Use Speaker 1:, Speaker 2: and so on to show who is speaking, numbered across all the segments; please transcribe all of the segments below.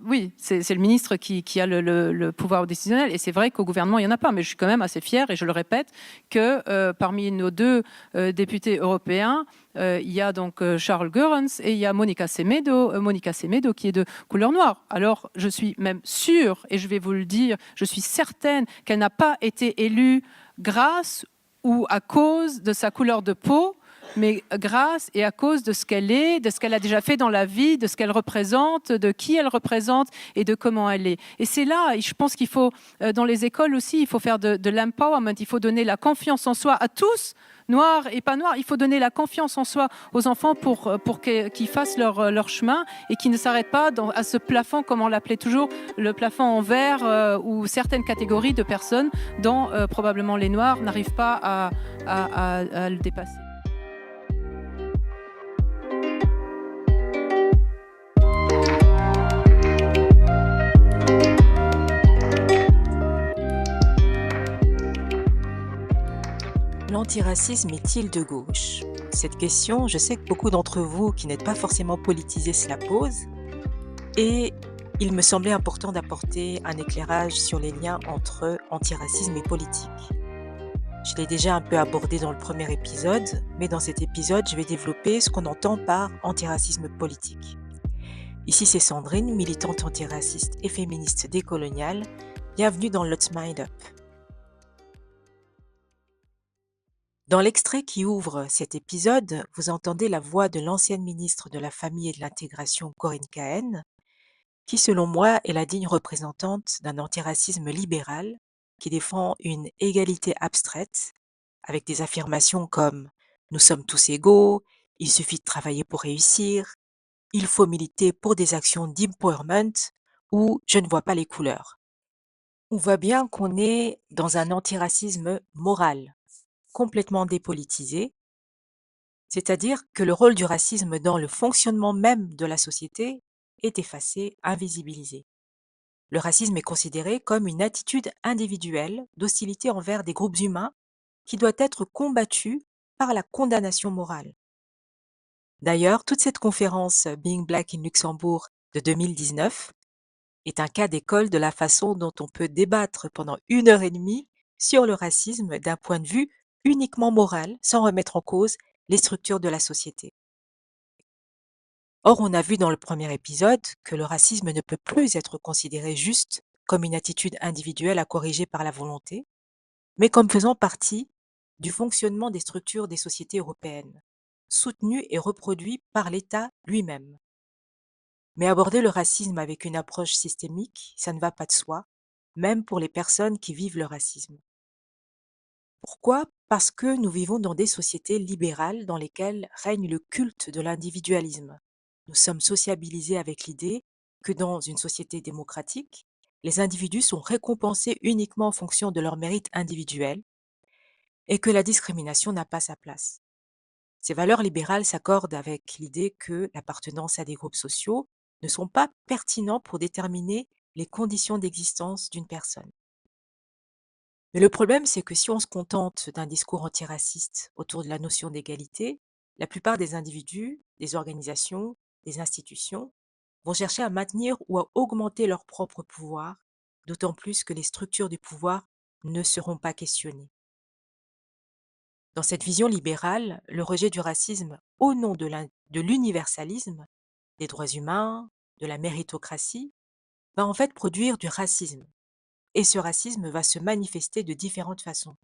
Speaker 1: Oui, c'est le ministre qui a le pouvoir décisionnel, et c'est vrai qu'au gouvernement, il n'y en a pas, mais je suis quand même assez fière, et je le répète, que parmi nos deux députés européens, il y a donc Charles Goerens et il y a Monica Semedo qui est de couleur noire. Alors, je suis même sûre, et je vais vous le dire, je suis certaine qu'elle n'a pas été élue grâce ou à cause de sa couleur de peau, mais grâce et à cause de ce qu'elle est, de ce qu'elle a déjà fait dans la vie, de ce qu'elle représente, de qui elle représente et de comment elle est. Et c'est là, je pense qu'il faut, dans les écoles aussi, il faut faire de l'empowerment, il faut donner la confiance en soi à tous, noirs et pas noirs, il faut donner la confiance en soi aux enfants pour qu'ils fassent leur chemin et qu'ils ne s'arrêtent pas à ce plafond, comme on l'appelait toujours, le plafond en verre, où certaines catégories de personnes, dont probablement les noirs, n'arrivent pas à le dépasser.
Speaker 2: L'antiracisme est-il de gauche? Cette question, je sais que beaucoup d'entre vous qui n'êtes pas forcément politisés se la posent, et il me semblait important d'apporter un éclairage sur les liens entre antiracisme et politique. Je l'ai déjà un peu abordé dans le premier épisode, mais dans cet épisode, je vais développer ce qu'on entend par antiracisme politique. Ici, c'est Sandrine, militante antiraciste et féministe décoloniale. Bienvenue dans Let's Mind Up. Dans l'extrait qui ouvre cet épisode, vous entendez la voix de l'ancienne ministre de la Famille et de l'Intégration, Corinne Cahen, qui, selon moi, est la digne représentante d'un antiracisme libéral qui défend une égalité abstraite avec des affirmations comme « nous sommes tous égaux »,« il suffit de travailler pour réussir »,« il faut militer pour des actions d'empowerment » ou « je ne vois pas les couleurs ». On voit bien qu'on est dans un antiracisme moral, complètement dépolitisé, c'est-à-dire que le rôle du racisme dans le fonctionnement même de la société est effacé, invisibilisé. Le racisme est considéré comme une attitude individuelle d'hostilité envers des groupes humains qui doit être combattue par la condamnation morale. D'ailleurs, toute cette conférence Being Black in Luxembourg de 2019 est un cas d'école de la façon dont on peut débattre pendant 1 heure et demie sur le racisme d'un point de vue uniquement moral, sans remettre en cause les structures de la société. Or, on a vu dans le premier épisode que le racisme ne peut plus être considéré juste comme une attitude individuelle à corriger par la volonté, mais comme faisant partie du fonctionnement des structures des sociétés européennes, soutenues et reproduites par l'État lui-même. Mais aborder le racisme avec une approche systémique, ça ne va pas de soi, même pour les personnes qui vivent le racisme. Pourquoi? Parce que nous vivons dans des sociétés libérales dans lesquelles règne le culte de l'individualisme. Nous sommes sociabilisés avec l'idée que dans une société démocratique, les individus sont récompensés uniquement en fonction de leur mérite individuel et que la discrimination n'a pas sa place. Ces valeurs libérales s'accordent avec l'idée que l'appartenance à des groupes sociaux ne sont pas pertinents pour déterminer les conditions d'existence d'une personne. Mais le problème, c'est que si on se contente d'un discours antiraciste autour de la notion d'égalité, la plupart des individus, des organisations, des institutions vont chercher à maintenir ou à augmenter leur propre pouvoir, d'autant plus que les structures du pouvoir ne seront pas questionnées. Dans cette vision libérale, le rejet du racisme au nom de l'universalisme, des droits humains, de la méritocratie, va en fait produire du racisme. Et ce racisme va se manifester de différentes façons.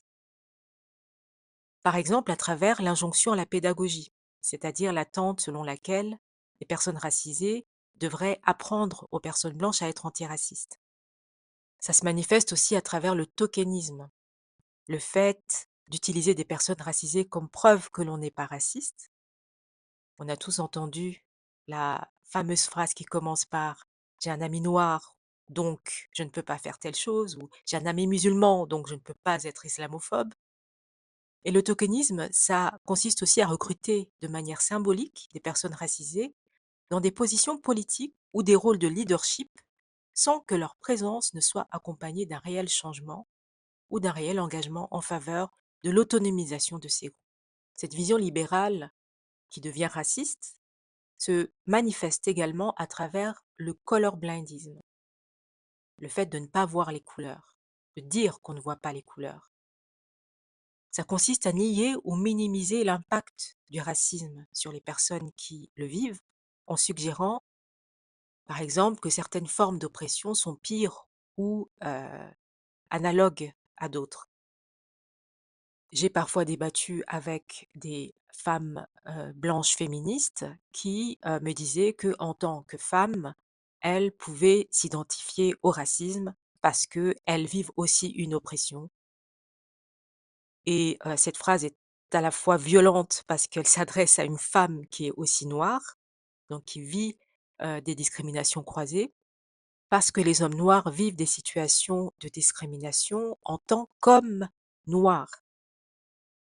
Speaker 2: Par exemple, à travers l'injonction à la pédagogie, c'est-à-dire l'attente selon laquelle les personnes racisées devraient apprendre aux personnes blanches à être antiracistes. Ça se manifeste aussi à travers le tokenisme, le fait d'utiliser des personnes racisées comme preuve que l'on n'est pas raciste. On a tous entendu la fameuse phrase qui commence par « j'ai un ami noir, donc je ne peux pas faire telle chose » ou « j'ai un ami musulman, donc je ne peux pas être islamophobe ». Et le tokenisme, ça consiste aussi à recruter de manière symbolique des personnes racisées dans des positions politiques ou des rôles de leadership sans que leur présence ne soit accompagnée d'un réel changement ou d'un réel engagement en faveur de l'autonomisation de ces groupes. Cette vision libérale qui devient raciste se manifeste également à travers le colorblindisme, le fait de ne pas voir les couleurs, de dire qu'on ne voit pas les couleurs. Ça consiste à nier ou minimiser l'impact du racisme sur les personnes qui le vivent, en suggérant, par exemple, que certaines formes d'oppression sont pires ou analogues à d'autres. J'ai parfois débattu avec des femmes blanches féministes qui me disaient que, en tant que femmes, elles pouvaient s'identifier au racisme parce qu'elles vivent aussi une oppression. Et cette phrase est à la fois violente parce qu'elle s'adresse à une femme qui est aussi noire, donc qui vit des discriminations croisées, parce que les hommes noirs vivent des situations de discrimination en tant qu'hommes noirs,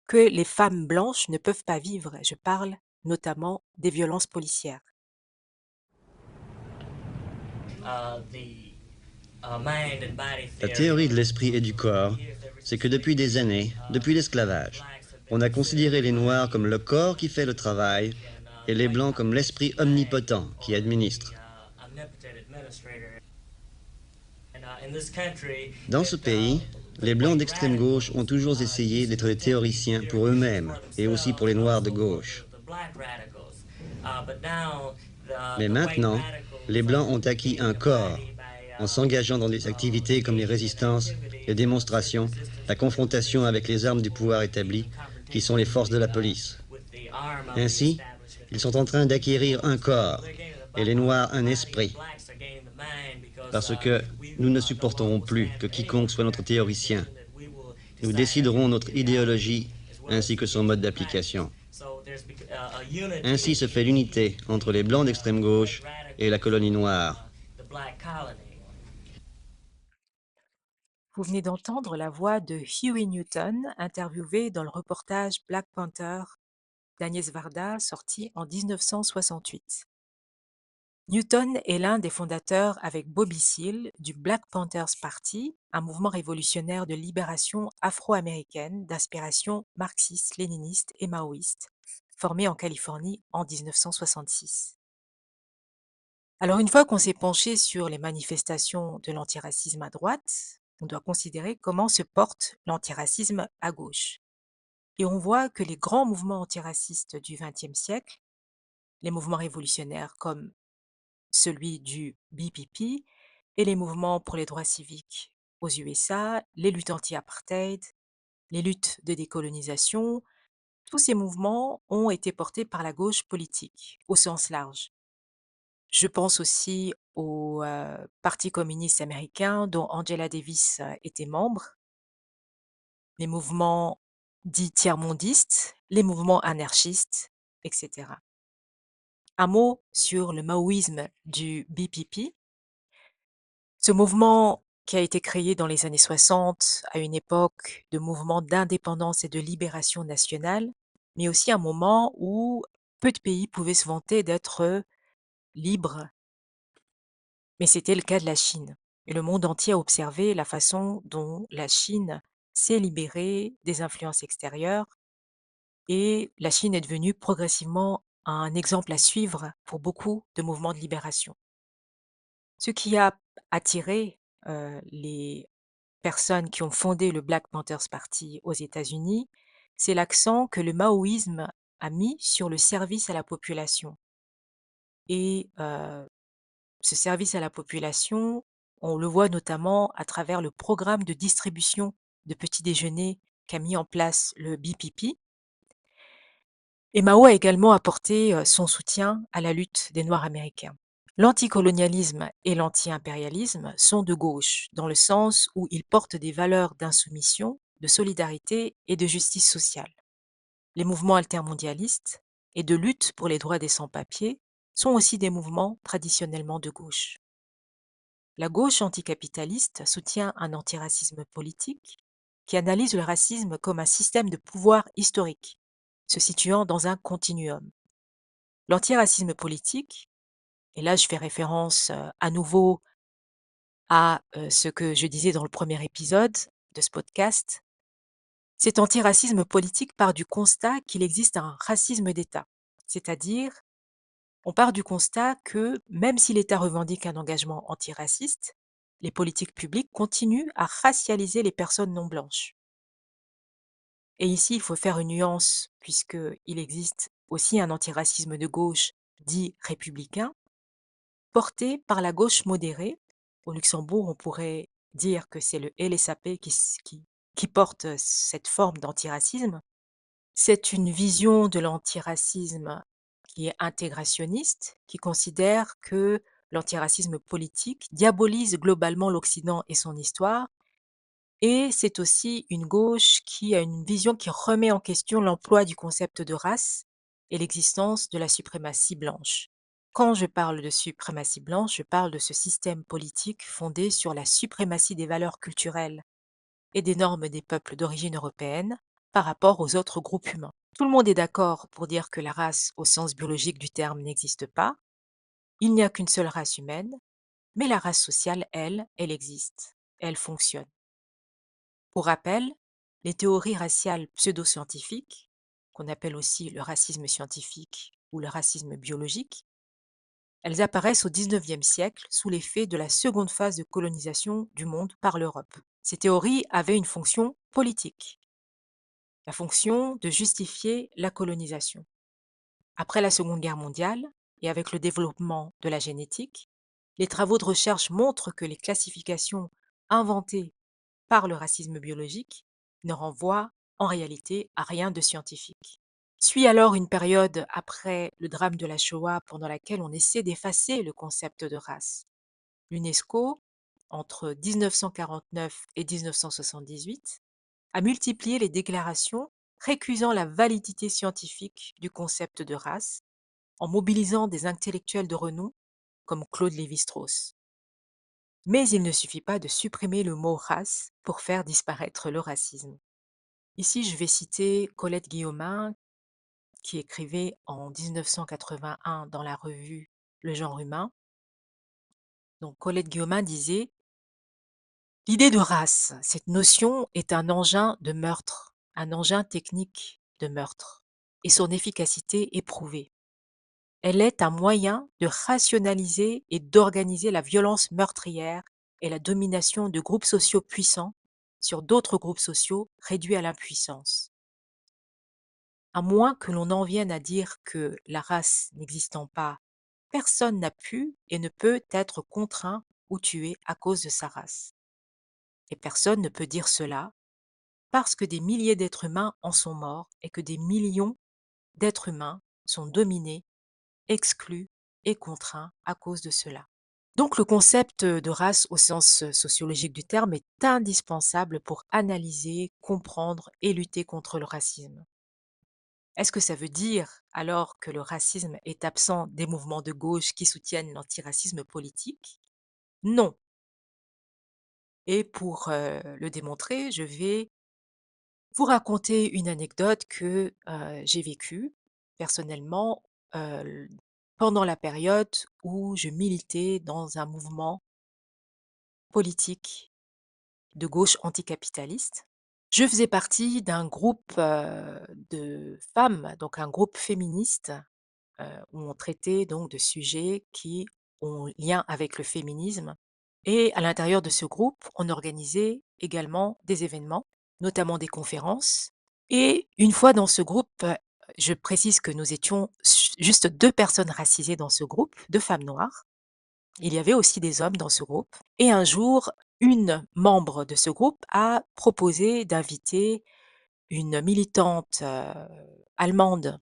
Speaker 2: que les femmes blanches ne peuvent pas vivre. Je parle notamment des violences policières.
Speaker 3: La théorie de l'esprit et du corps, c'est que depuis des années, depuis l'esclavage, on a considéré les Noirs comme le corps qui fait le travail et les Blancs comme l'esprit omnipotent qui administre. Dans ce pays, les Blancs d'extrême gauche ont toujours essayé d'être des théoriciens pour eux-mêmes et aussi pour les Noirs de gauche. Mais maintenant, les Blancs ont acquis un corps en s'engageant dans des activités comme les résistances, les démonstrations, la confrontation avec les armes du pouvoir établi, qui sont les forces de la police. Ainsi, ils sont en train d'acquérir un corps, et les Noirs un esprit, parce que nous ne supporterons plus que quiconque soit notre théoricien. Nous déciderons notre idéologie ainsi que son mode d'application. Ainsi se fait l'unité entre les Blancs d'extrême gauche et la colonie noire.
Speaker 2: Vous venez d'entendre la voix de Huey Newton, interviewé dans le reportage Black Panther d'Agnès Varda, sorti en 1968. Newton est l'un des fondateurs, avec Bobby Seale, du Black Panthers Party, un mouvement révolutionnaire de libération afro-américaine d'inspiration marxiste-léniniste et maoïste, formé en Californie en 1966. Alors, une fois qu'on s'est penché sur les manifestations de l'antiracisme à droite, on doit considérer comment se porte l'antiracisme à gauche. Et on voit que les grands mouvements antiracistes du XXe siècle, les mouvements révolutionnaires comme celui du BPP et les mouvements pour les droits civiques aux USA, les luttes anti-apartheid, les luttes de décolonisation, tous ces mouvements ont été portés par la gauche politique au sens large. Je pense aussi au Parti communiste américain dont Angela Davis était membre, les mouvements dits tiers-mondistes, les mouvements anarchistes, etc. Un mot sur le maoïsme du BPP. Ce mouvement qui a été créé dans les années 60 à une époque de mouvement d'indépendance et de libération nationale, mais aussi un moment où peu de pays pouvaient se vanter d'être libres. Mais c'était le cas de la Chine. Et le monde entier a observé la façon dont la Chine s'est libérée des influences extérieures, et la Chine est devenue progressivement un exemple à suivre pour beaucoup de mouvements de libération. Ce qui a attiré les personnes qui ont fondé le Black Panthers Party aux États-Unis, c'est l'accent que le maoïsme a mis sur le service à la population. Et ce service à la population, on le voit notamment à travers le programme de distribution de petits déjeuners qu'a mis en place le BPP. Et Mao a également apporté son soutien à la lutte des Noirs américains. L'anticolonialisme et l'anti-impérialisme sont de gauche, dans le sens où ils portent des valeurs d'insoumission, de solidarité et de justice sociale. Les mouvements altermondialistes et de lutte pour les droits des sans-papiers sont aussi des mouvements traditionnellement de gauche. La gauche anticapitaliste soutient un antiracisme politique qui analyse le racisme comme un système de pouvoir historique, se situant dans un continuum. L'antiracisme politique, et là je fais référence à nouveau à ce que je disais dans le premier épisode de ce podcast, cet antiracisme politique part du constat qu'il existe un racisme d'État, c'est-à-dire On part du constat que même si l'État revendique un engagement antiraciste, les politiques publiques continuent à racialiser les personnes non blanches. Et ici, il faut faire une nuance, puisqu'il existe aussi un antiracisme de gauche dit républicain, porté par la gauche modérée. Au Luxembourg, on pourrait dire que c'est le LSAP qui porte cette forme d'antiracisme. C'est une vision de l'antiracisme qui est intégrationniste, qui considère que l'antiracisme politique diabolise globalement l'Occident et son histoire, et c'est aussi une gauche qui a une vision qui remet en question l'emploi du concept de race et l'existence de la suprématie blanche. Quand je parle de suprématie blanche, je parle de ce système politique fondé sur la suprématie des valeurs culturelles et des normes des peuples d'origine européenne par rapport aux autres groupes humains. Tout le monde est d'accord pour dire que la race, au sens biologique du terme, n'existe pas. Il n'y a qu'une seule race humaine, mais la race sociale, elle existe. Elle fonctionne. Pour rappel, les théories raciales pseudo-scientifiques, qu'on appelle aussi le racisme scientifique ou le racisme biologique, elles apparaissent au XIXe siècle sous l'effet de la seconde phase de colonisation du monde par l'Europe. Ces théories avaient une fonction politique, la fonction de justifier la colonisation. Après la Seconde Guerre mondiale, et avec le développement de la génétique, les travaux de recherche montrent que les classifications inventées par le racisme biologique ne renvoient en réalité à rien de scientifique. Suit alors une période après le drame de la Shoah pendant laquelle on essaie d'effacer le concept de race. L'UNESCO, entre 1949 et 1978, a multiplié les déclarations récusant la validité scientifique du concept de race en mobilisant des intellectuels de renom comme Claude Lévi-Strauss. Mais il ne suffit pas de supprimer le mot race pour faire disparaître le racisme. Ici, je vais citer Colette Guillaumin, qui écrivait en 1981 dans la revue Le genre humain. Donc, Colette Guillaumin disait: l'idée de race, cette notion est un engin de meurtre, un engin technique de meurtre, et son efficacité est prouvée. Elle est un moyen de rationaliser et d'organiser la violence meurtrière et la domination de groupes sociaux puissants sur d'autres groupes sociaux réduits à l'impuissance. À moins que l'on en vienne à dire que la race n'existant pas, personne n'a pu et ne peut être contraint ou tué à cause de sa race. Et personne ne peut dire cela parce que des milliers d'êtres humains en sont morts et que des millions d'êtres humains sont dominés, exclus et contraints à cause de cela. Donc le concept de race au sens sociologique du terme est indispensable pour analyser, comprendre et lutter contre le racisme. Est-ce que ça veut dire alors que le racisme est absent des mouvements de gauche qui soutiennent l'antiracisme politique? Non. Et pour le démontrer, je vais vous raconter une anecdote que j'ai vécue personnellement pendant la période où je militais dans un mouvement politique de gauche anticapitaliste. Je faisais partie d'un groupe de femmes, donc un groupe féministe, où on traitait donc de sujets qui ont lien avec le féminisme. Et à l'intérieur de ce groupe, on organisait également des événements, notamment des conférences. Et une fois dans ce groupe, je précise que nous étions juste 2 personnes racisées dans ce groupe, 2 femmes noires. Il y avait aussi des hommes dans ce groupe. Et un jour, une membre de ce groupe a proposé d'inviter une militante allemande,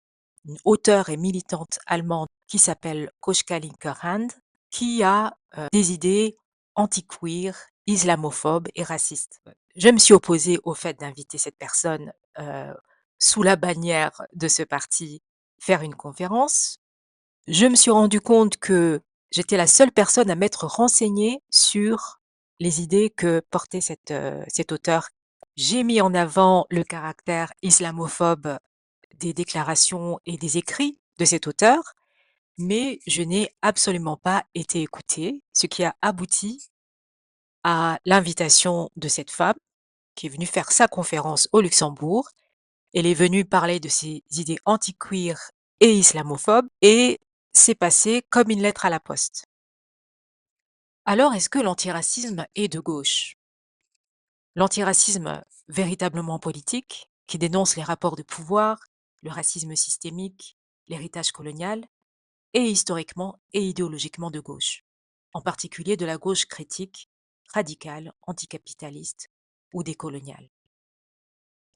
Speaker 2: une auteure et militante allemande qui s'appelle Koschka Linkerhand, qui a des idées anti-queer, islamophobes et racistes. Je me suis opposée au fait d'inviter cette personne sous la bannière de ce parti faire une conférence. Je me suis rendu compte que j'étais la seule personne à m'être renseignée sur les idées que portait cet auteur. J'ai mis en avant le caractère islamophobe des déclarations et des écrits de cet auteur, mais je n'ai absolument pas été écoutée, ce qui a abouti à l'invitation de cette femme qui est venue faire sa conférence au Luxembourg. Elle est venue parler de ses idées anti-queer et islamophobes, et c'est passé comme une lettre à la poste. Alors, est-ce que l'antiracisme est de gauche? L'antiracisme véritablement politique, qui dénonce les rapports de pouvoir, le racisme systémique, l'héritage colonial, est historiquement et idéologiquement de gauche, en particulier de la gauche critique, radicale, anticapitaliste ou décoloniale.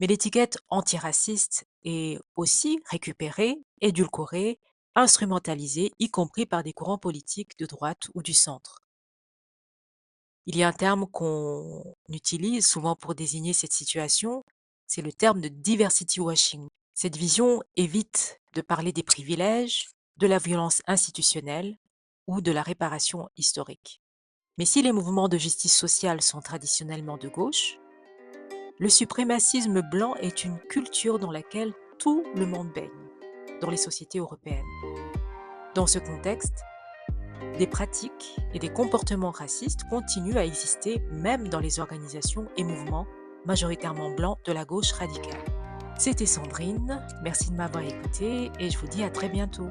Speaker 2: Mais l'étiquette antiraciste est aussi récupérée, édulcorée, instrumentalisée, y compris par des courants politiques de droite ou du centre. Il y a un terme qu'on utilise souvent pour désigner cette situation, c'est le terme de diversity washing. Cette vision évite de parler des privilèges, de la violence institutionnelle ou de la réparation historique. Mais si les mouvements de justice sociale sont traditionnellement de gauche, le suprémacisme blanc est une culture dans laquelle tout le monde baigne, dans les sociétés européennes. Dans ce contexte, des pratiques et des comportements racistes continuent à exister même dans les organisations et mouvements majoritairement blancs de la gauche radicale. C'était Sandrine, merci de m'avoir écouté et je vous dis à très bientôt.